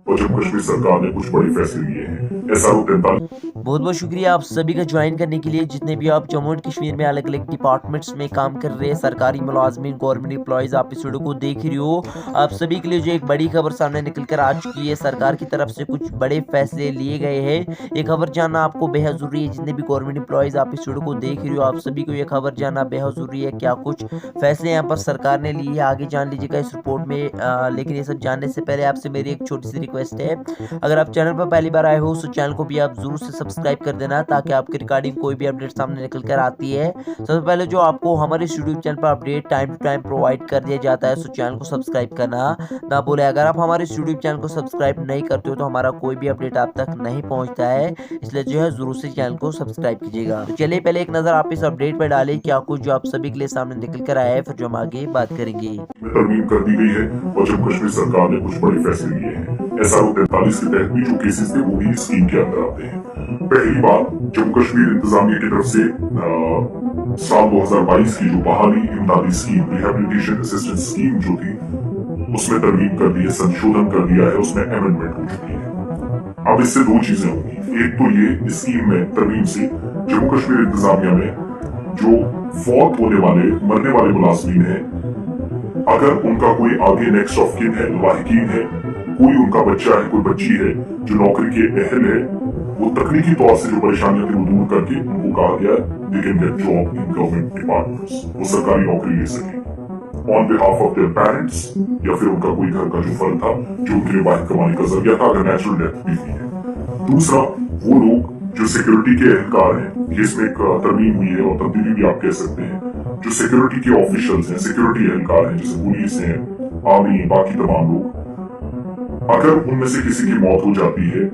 और जम्मू कश्मीर सरकार ने कुछ बड़े फैसले लिए हैं। SRO 43 बहुत बहुत शुक्रिया आप सभी का ज्वाइन करने के लिए। जितने भी आप जम्मू एंड कश्मीर में अलग अलग डिपार्टमेंट्स में काम कर रहे हैं, सरकारी मुलाजमीन, गवर्नमेंट एम्प्लॉयज़, आप इस वीडियो को देख रही हो, आप सभी के लिए जो एक बड़ी खबर सामने निकल कर आ चुकी है। सरकार की तरफ से कुछ बड़े फैसले लिए गए हैं। ये खबर जानना आपको बेहद ज़रूरी है। जितने भी गवर्नमेंट एम्प्लॉयज़ आप इस वीडियो को देख रही हो, आप सभी को ये खबर जानना बेहद ज़रूरी है। क्या कुछ फैसले यहाँ पर सरकार ने लिए हैं, आगे जान लीजिएगा इस रिपोर्ट में। लेकिन ये सब जानने से पहले आपसे मेरी एक छोटी सी रिक्वेस्ट है, अगर आप चैनल पर पहली बार आए हो तो चैनल को भी आप जरूर से सब्सक्राइब कर देना, ताकि आपके रिगार्डिंग कोई भी अपडेट सामने निकल कर आती है सबसे पहले जो आपको हमारे यूट्यूब चैनल पर update time to time provide कर दिया जाता है। सो चैनल को सब्सक्राइब करना ना भूलें। अगर आप हमारे यूट्यूब चैनल को सब्सक्राइब नहीं करते हो तो हमारा कोई भी अपडेट आप तक नहीं पहुंचता है, इसलिए जो है जरूर से चैनल को सब्सक्राइब कीजिएगा। तो चलिए पहले एक नजर आप इस अपडेट पर डालें, क्या कुछ जो आप सभी के लिए सामने निकल कर आया है, फिर जो हम आगे बात करेंगे। में तरमीम कर दी गई है और जम्मू कश्मीर सरकार ने कुछ बड़े फैसले लिए हैं। SRO 43 के तहत भी जो केसेस थे वो भी इस स्कीम के अंदर आते हैं। पहली बात, जम्मू कश्मीर इंतजामिया की तरफ से साल 2022 की जो बहाली इमदादी स्कीम, रिहेबिलिटेशन असिस्टेंस स्कीम जो थी, उसमें तरमीम कर दी है, संशोधन कर दिया है, उसमें अमेंडमेंट हो चुकी है। अब इससे दो चीजें होंगी। एक तो ये, इस स्कीम में तरमीम से जम्मू कश्मीर इंतजामिया में जो फौत होने वाले, मरने वाले मुलाजमीन हैं, अगर उनका कोई आगे नेक्स्ट ऑफ किन है, लाहिकीन है, कोई उनका बच्चा है, कोई बच्ची है जो नौकरी के अहल है, वो तकनीकी तौर से जो परेशानियां थी वो दूर करके उनको कहा गया they can get job in government departments, वो सरकारी नौकरी ले सके on behalf of their parents, या फिर उनका कोई घर का जो फर्द था जो उनके लिए वाहिद कमाने का जरिया था, अगर नेचुरल डेथ भी हुई है। दूसरा, वो लोग जो सिक्योरिटी के एहलकार हैं, ये इसमें एक तरमीम हुई है और तब्दीली भी आप कह सकते हैं, जो सिक्योरिटी के ऑफिशियल्स हैं, सिक्योरिटी एहलकार हैं, जैसे पुलिस है, आर्मी, बाकी तमाम लोग, अगर उनमें से किसी की मौत हो जाती है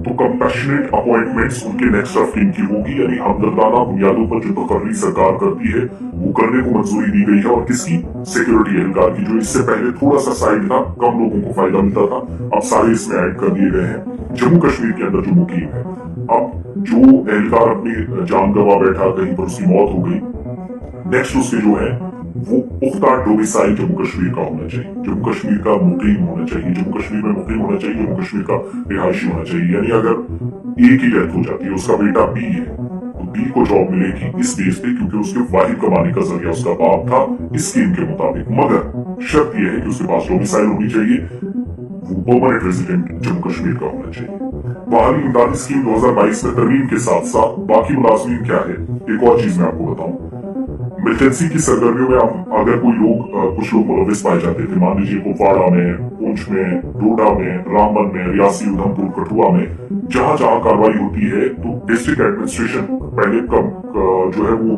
तो कंपैशनेट अपॉइंटमेंट्स उनके नेक्स्ट ऑफ किन की होगी, यानी हमदर्दाना बुनियादों पर जो तकर्री सरकार करती है वो करने को मंजूरी दी गई है। और किसकी? सिक्योरिटी एहलकार की, जो इससे पहले थोड़ा सा साइड था, कम लोगों को फायदा मिलता था, अब सारे इसमें ऐड कर दिए गए हैं। जम्मू कश्मीर के अंदर जो मुकीम है, अब जो एहलकार अपनी जान गंवा बैठा, कहीं पर उसकी मौत हो गई, नेक्स्ट उसके जो है वो पुख्ता डोमिसाइल जम्मू कश्मीर का होना चाहिए, जम्मू कश्मीर का मुकीम होना चाहिए, जम्मू कश्मीर में मुकीम होना चाहिए, जम्मू कश्मीर का रिहायशी होना चाहिए। यानी अगर ए की डेथ हो जाती है, उसका बेटा बी है, तो बी को जॉब मिलेगी इस बेस पे, क्योंकि उसके वाहिद कमाने का जरिया उसका बाप था इस स्कीम के मुताबिक। मगर शर्त यह है कि उसके पास डोमिसाइल होनी चाहिए, वो परमानेंट रेजिडेंट जम्मू कश्मीर का होना चाहिए। बहाली इमदादी स्कीम 2022 में तरमीम के साथ साथ बाकी मुलाजमीन क्या है, एक और चीज मैं आपको बताऊं। मिलिटेंसी की सरगर्मियों में अगर कोई लोग, कुछ लोग मुलविस पाए जाते थे, मान लीजिए कुपवाड़ा में, पुंछ में, डोडा में, रामबन में, रियासी, उधमपुर, कठुआ में, जहां जहां कार्रवाई होती है तो डिस्ट्रिक्ट एडमिनिस्ट्रेशन पहले जो है वो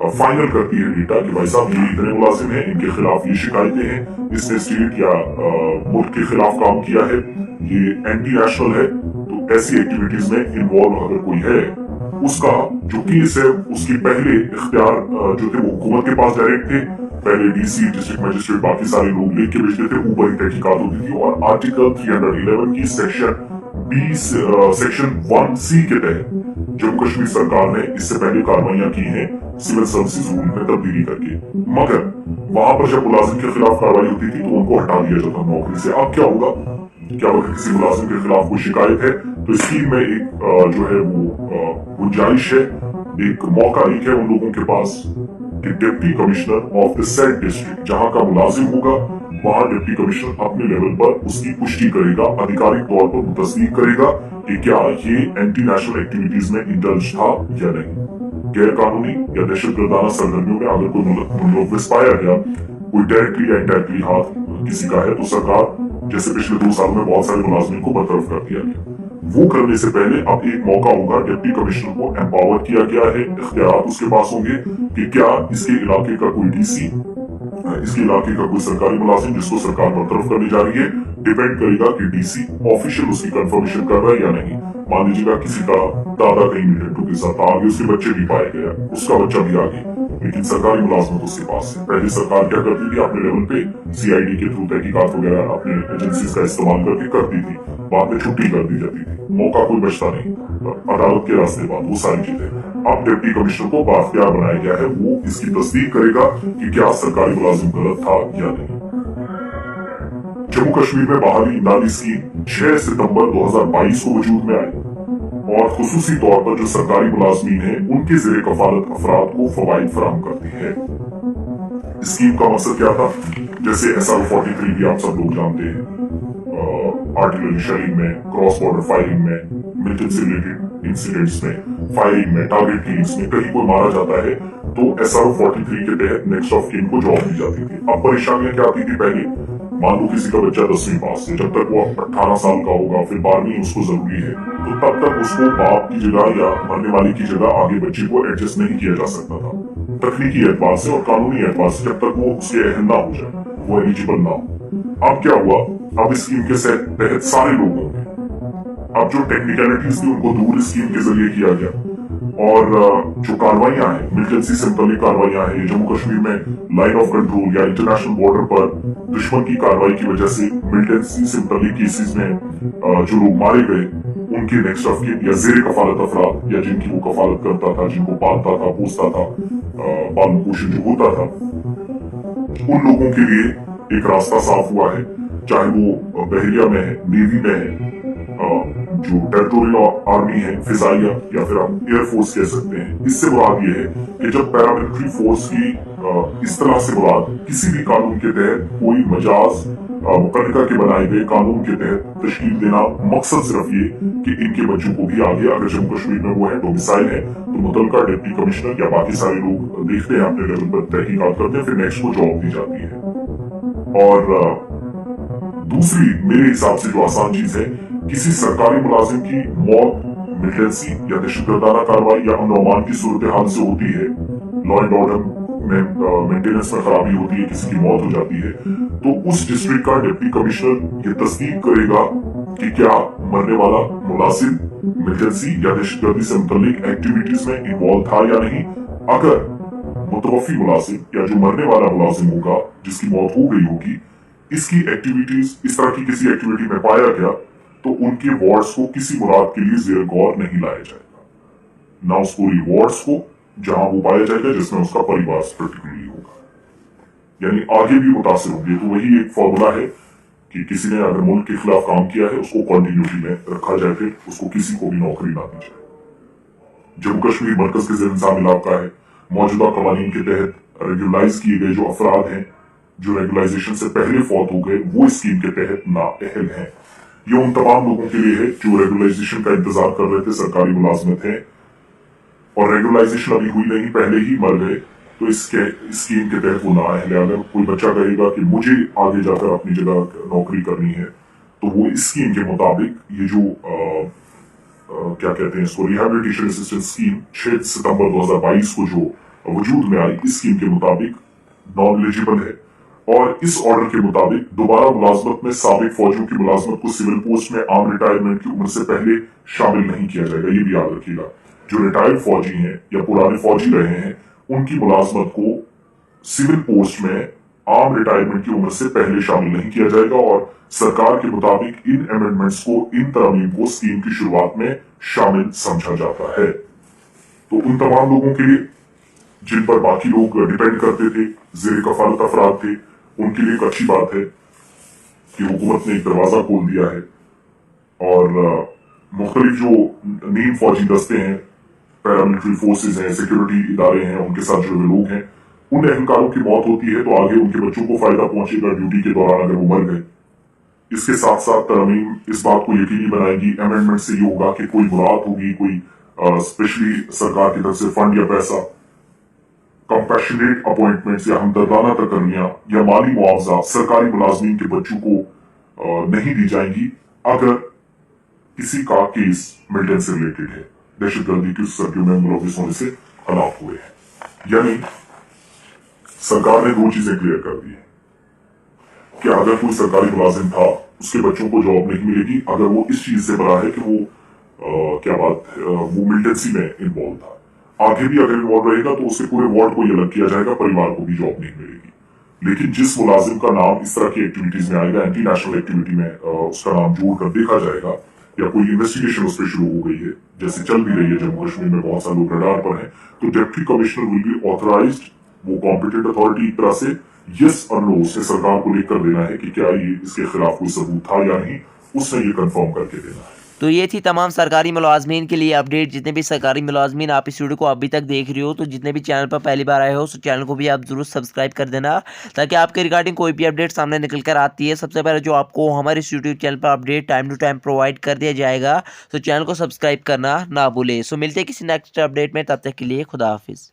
फाइनल करती है डेटा कि भाई साहब ये इतने मुलाजिम हैं, इनके खिलाफ ये शिकायतें हैं, इसने स्टेट या मुल्क के खिलाफ काम किया है, ये एंटी नेशनल है, तो ऐसी एक्टिविटीज में इन्वॉल्व अगर कोई है, उसका जो केस है उसके पहले इख्तियार जो थे वो हुकूमत के पास डायरेक्ट थे। पहले डीसी, डिस्ट्रिक्ट मजिस्ट्रेट, बाकी सारे लोग लेख के भेजते थे, ऊपर ही तहकीकात होती थी। और आर्टिकल 311 की सेक्शन 1C के तहत जम्मू कश्मीर सरकार ने इससे पहले कार्रवाइयां की हैं सिविल सर्विसेज रूल में तब्दीली करके। मगर वहां पर जब मुलाजिम के खिलाफ कार्रवाई होती थी तो उनको हटा दिया जाता नौकरी से। अब क्या होगा, क्या अगर किसी मुलाजिम के खिलाफ कोई शिकायत है तो स्कीम में एक जो है वो गुंजाइश है, एक मौका एक है उन लोगों के पास कि deputy commissioner of the said district, जहां का मुलाजिम होगा वहां डिप्टी कमिश्नर अपने लेवल पर उसकी पुष्टि करेगा, आधिकारिक तौर पर तस्दीक करेगा कि क्या ये एंटी नेशनल एक्टिविटीज में इंडल्ज था या नहीं। गैर कानूनी या दहशतगर्दाना सरगर्मियों में अगर कोई मुलविस पाया गया, कोई डायरेक्टली या इनडायरेक्टली हाथ किसी का है, तो सरकार, जैसे पिछले 2 सालों में बहुत सारे मुलाजिमों को बरतरफ कर दिया गया, वो करने से पहले अब एक मौका होगा, डिप्टी कमिश्नर को एम्पावर किया गया है, इख्तियार उसके पास होंगे कि क्या इसके इलाके का कोई डीसी, इसके इलाके का कोई सरकारी मुलाजिम जिसको सरकार बरतरफ करने जा रही है, डिपेंड करेगा कि डीसी ऑफिशियल उसकी कंफर्मेशन कर रहा है या नहीं। मान लीजिएगा किसी का दादा कहीं मिलिटेंटों के साथ आगे उसके बच्चे भी पाए गए, उसका बच्चा भी आगे, लेकिन सरकारी मुलाजमत उसके पास है। पहले सरकार क्या करती थी, अपने लेवल पे सीआईडी के थ्रू तहकीकात वगैरह अपने एजेंसीज का इस्तेमाल करके करती थी, बाद में छुट्टी कर दी जाती थी, मौका कोई बचता नहीं, अदालत के रास्ते बाद वो सारी चीजें। अब डिप्टी कमिश्नर को बाख्तियार बनाया गया है, वो इसकी तस्दीक करेगा कि क्या सरकारी मुलाजिम गलत था या नहीं। जम्मू कश्मीर में बहाली इमदादी स्कीम 6 सितंबर 2022 को वजूद में आई और खुसूसी तौर पर जो सरकारी मुलाजमीन हैं उनके जेर कफालत अफराद को फवाइद फराहम करती है। स्कीम का मकसद क्या था? जैसे SR-43 भी आप सब लोग जानते हैं, आर्टिलरी शेलिंग में, क्रॉस बॉर्डर फायरिंग में, मिलिटेंट से रिलेटेड इंसिडेंट्स में, फायरिंग में, टारगेट किलिंग्स में कहीं कोई मारा जाता है तो SR-43 के तहत नेक्स्ट ऑफ किन को जॉब दी जाती थी। अब परेशानियां क्या आती थी? पहले मान लो किसी का बच्चा 10वीं पास है, जब तक वो 18 साल का होगा, फिर 12वीं उसको जरूरी है, तो तब तक उसको बाप की जगह या मरने वाले की जगह आगे बच्चे को एडजस्ट नहीं किया जा सकता था तकनीकी एतबार से और कानूनी एतबार से, जब तक वो उसके अहल ना हो जाए, वो एलिजिबल ना हो। अब क्या हुआ? अब स्कीम के तहत सारे लोग होंगे। अब जो टेक्निकलिटीज थी उनको दूर स्कीम के जरिए किया गया और जो कार्रवाइयां हैं, मिलिटेंसी से मुतल्लिक कार्रवाइयां हैं, जम्मू कश्मीर में लाइन ऑफ कंट्रोल या इंटरनेशनल बॉर्डर पर दुश्मन की कार्रवाई की वजह से मिलिटेंसी से मुतल्लिक केसेस में जो लोग मारे गए उनके नेक्स्ट ऑफ किन या जेर कफालत अफराद या जिनकी वो कफालत करता था, जिनको पालता था, पोसता था, पालन पोषण जो होता था, उन लोगों के लिए एक रास्ता साफ हुआ है। चाहे वो बहरिया में है, नेवी में है, जो टेरिटोरियल आर्मी है, फिजाइया या फिर आप एयरफोर्स कह सकते हैं। इससे मुराद ये है कि जब पैरामिलिट्री फोर्स की इस तरह से मुराद किसी भी कानून के तहत कोई मजाज मुकर्रिका के बनाए गए कानून के तहत तश्कील देना, मकसद सिर्फ ये कि इनके बच्चों को भी आगे अगर जम्मू कश्मीर में वो है डोमिसाइल है तो मुतलका डिप्टी कमिश्नर या बाकी सारे लोग देखते हैं, अपने लेवल पर तहकीकात करते हैं, फिर नेक्स्ट को जॉब दी जाती है। और दूसरी मेरे हिसाब से जो आसान चीज है, किसी सरकारी मुलाजिम की मौत मिलिटेंसी या दहशतगर्दाना कार्रवाई या अमन अमान की सूरत हाल से होती है, लॉ एंड ऑर्डर में मेंटेनेंस में खराबी होती है, किसी की मौत हो जाती है, तो उस डिस्ट्रिक्ट का डिप्टी कमिश्नर ये तस्दीक करेगा कि क्या मरने वाला मुलाजिम मिलिटेंसी या दहशतगर्दी से मुतल्लिक एक्टिविटीज में इन्वॉल्व था या नहीं। अगर मुतवफी मुलाजिम या जो मरने वाला मुलाजिम होगा जिसकी मौत हो गई होगी, इसकी एक्टिविटीज इस तरह की किसी एक्टिविटी में पाया गया तो उनके वार्ड्स को किसी मुराद के लिए जेर गौर नहीं लाया जाएगा, ना उस पूरी वार्ड्स को जहां वो पाया जाएगा जिसमें उसका परिवार पर्टिकुलरली होगा, यानी आगे भी मुतासिर होंगे। तो वही एक फॉर्मूला है कि किसी ने अगर मुल्क के खिलाफ काम किया है उसको कंटिन्यूटी में रखा जाए, फिर उसको किसी को भी नौकरी ना दी जाए। जम्मू कश्मीर मरकज के ज़िम्मेदार इलाका है। मौजूदा कवानीन के तहत रेगुलाइज किए गए जो अफराद हैं जो रेगुलाइजेशन से पहले फौत हो गए वो स्कीम के तहत नाअहल हैं। ये उन तमाम लोगों के लिए है जो रेगुलाइजेशन का इंतजार कर रहे थे, सरकारी मुलाजमत है और रेगुलाइजेशन अभी हुई नहीं, पहले ही मर गए, तो इसके स्कीम के तहत वो नाअहल है। अगर कोई बच्चा कहेगा कि मुझे आगे जाकर अपनी जगह नौकरी करनी है तो वो इस स्कीम के मुताबिक ये जो क्या कहते हैं इसको, रिहैबिलिटेशन असिस्टेंस स्कीम 6 सितंबर 2022 को जो वजूद में आई, इस स्कीम के मुताबिक नॉन एलिजिबल है और इस ऑर्डर के मुताबिक दोबारा मुलाजमत में साबिक फौजियों की मुलाजमत को सिविल पोस्ट में आम रिटायरमेंट की उम्र से पहले शामिल नहीं किया जाएगा। ये भी याद रखिएगा, जो रिटायर्ड फौजी हैं या पुराने फौजी रहे हैं उनकी मुलाजमत को सिविल पोस्ट में आम रिटायरमेंट की उम्र से पहले शामिल नहीं किया जाएगा और सरकार के मुताबिक इन अमेंडमेंट्स को, इन तरमीम को स्कीम की शुरुआत में शामिल समझा जाता है। तो उन तमाम लोगों के लिए जिन पर बाकी लोग डिपेंड करते थे, जेर कफालत अफराद थे, उनके लिए एक अच्छी बात है कि हुकूमत ने एक दरवाजा खोल दिया है और मुख्तलिफ जो नीम फौजी दस्ते हैं, पैरामिलिट्री फोर्सेज हैं, सिक्योरिटी इदारे हैं, उनके साथ जुड़े लोग हैं, उन अहलकारों की मौत होती है तो आगे उनके बच्चों को फायदा पहुंचेगा ड्यूटी के दौरान अगर वो मर गए। इसके साथ साथ तरमीम इस बात को यकीनी बनाएगी, अमेंडमेंट से ये होगा कि कोई मुराद होगी, कोई स्पेशली सरकार की तरफ से फंड या पैसा, कंपैशनेट अपॉइंटमेंट्स या हमदर्दाना तकर्रियां या माली मुआवजा सरकारी मुलाजमीन के बच्चों को नहीं दी जाएंगी अगर किसी का केस मिलिटेंट से रिलेटेड है, दहशतगर्दी की सर्दियों में मुलविस होने से हलाक हुए हैं। यानी सरकार ने दो चीजें क्लियर कर दी है कि अगर कोई सरकारी मुलाजिम था उसके बच्चों को जॉब नहीं मिलेगी अगर वो इस चीज से बड़ा है कि वो वो मिलिटेंसी में इन्वॉल्व था। आगे भी अगर इन्वॉल्व रहेगा तो उसके पूरे वार्ड को ये अलग किया जाएगा, परिवार को भी जॉब नहीं मिलेगी। लेकिन जिस मुलाजिम का नाम इस तरह की एक्टिविटीज में आएगा, एंटी नेशनल एक्टिविटी में उसका नाम जोड़कर देखा जाएगा या कोई इन्वेस्टिगेशन उस पर शुरू हो गई है, जैसे चल भी रही है जम्मू कश्मीर में, बहुत सारे लोग रडार पर हैं, तो deputy commissioner will be authorised, वो कॉम्पिटेंट अथॉरिटी एक तरह से यस और नो से सरकार को लिख कर देना है कि क्या ये इसके खिलाफ कोई सबूत था या नहीं, उसने ये कंफर्म करके देना है। तो ये थी तमाम सरकारी मुलाजमीन के लिए अपडेट। जितने भी सरकारी मुलाजमीन आप इस वीडियो को अभी तक देख रहे हो, तो जितने भी चैनल पर पहली बार आए हो, तो चैनल को भी आप जरूर सब्सक्राइब कर देना, ताकि आपके रिगार्डिंग कोई भी अपडेट सामने निकल कर आती है सबसे पहले जो आपको हमारे इस यूट्यूब चैनल पर update time to time provide कर दिया जाएगा। तो चैनल को सब्सक्राइब करना ना भूले। सो मिलते हैं किसी नेक्स्ट अपडेट में, तब तक के लिए खुदा हाफिज़।